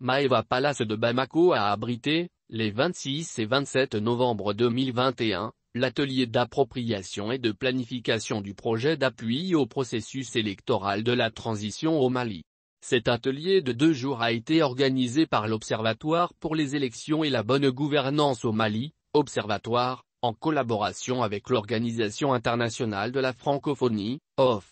Maeva Palace de Bamako a abrité, les 26 et 27 novembre 2021, l'atelier d'appropriation et de planification du projet d'appui au processus électoral de la transition au Mali. Cet atelier de 2 jours a été organisé par l'Observatoire pour les élections et la bonne gouvernance au Mali, Observatoire, en collaboration avec l'Organisation internationale de la francophonie, OFF.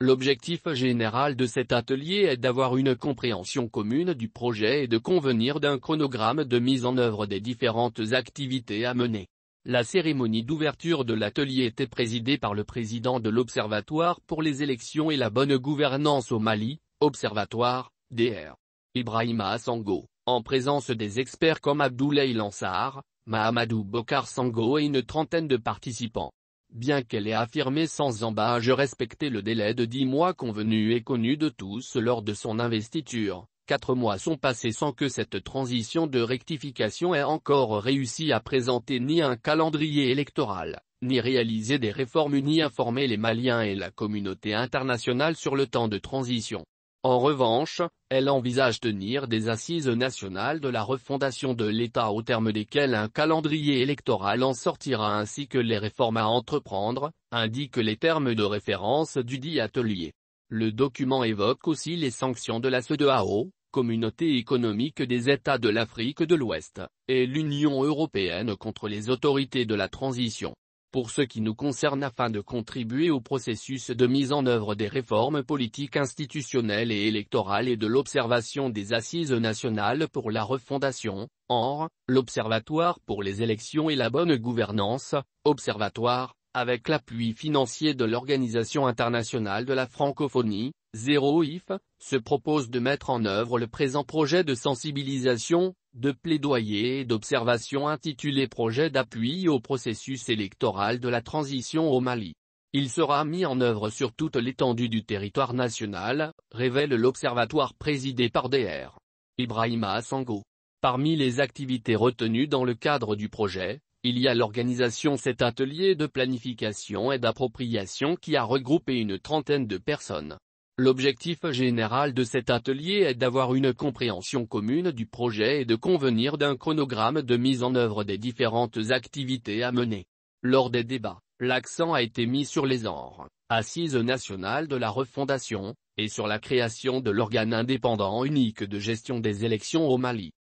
L'objectif général de cet atelier est d'avoir une compréhension commune du projet et de convenir d'un chronogramme de mise en œuvre des différentes activités à mener. La cérémonie d'ouverture de l'atelier était présidée par le président de l'Observatoire pour les élections et la bonne gouvernance au Mali, Observatoire, Dr. Ibrahima Sango, en présence des experts comme Abdoulaye Lansar, Mahamadou Bokar Sango et une trentaine de participants. Bien qu'elle ait affirmé sans ambages respecter le délai de 10 mois convenu et connu de tous lors de son investiture, 4 mois sont passés sans que cette transition de rectification ait encore réussi à présenter ni un calendrier électoral, ni réaliser des réformes ni informer les Maliens et la communauté internationale sur le temps de transition. En revanche, elle envisage tenir des assises nationales de la refondation de l'État au terme desquelles un calendrier électoral en sortira ainsi que les réformes à entreprendre, indiquent les termes de référence du dit atelier. Le document évoque aussi les sanctions de la CEDEAO, Communauté économique des États de l'Afrique de l'Ouest, et l'Union européenne contre les autorités de la transition. Pour ce qui nous concerne, afin de contribuer au processus de mise en œuvre des réformes politiques institutionnelles et électorales et de l'observation des assises nationales pour la refondation, ONR, l'Observatoire pour les élections et la bonne gouvernance, Observatoire, avec l'appui financier de l'Organisation internationale de la francophonie, OIF, se propose de mettre en œuvre le présent projet de sensibilisation, de plaidoyer et d'observation intitulé Projet d'appui au processus électoral de la transition au Mali. Il sera mis en œuvre sur toute l'étendue du territoire national, révèle l'Observatoire présidé par Dr. Ibrahima Sango. Parmi les activités retenues dans le cadre du projet, il y a l'organisation cet atelier de planification et d'appropriation qui a regroupé une trentaine de personnes. L'objectif général de cet atelier est d'avoir une compréhension commune du projet et de convenir d'un chronogramme de mise en œuvre des différentes activités à mener. Lors des débats, l'accent a été mis sur les ONR, assises nationales de la refondation, et sur la création de l'organe indépendant unique de gestion des élections au Mali.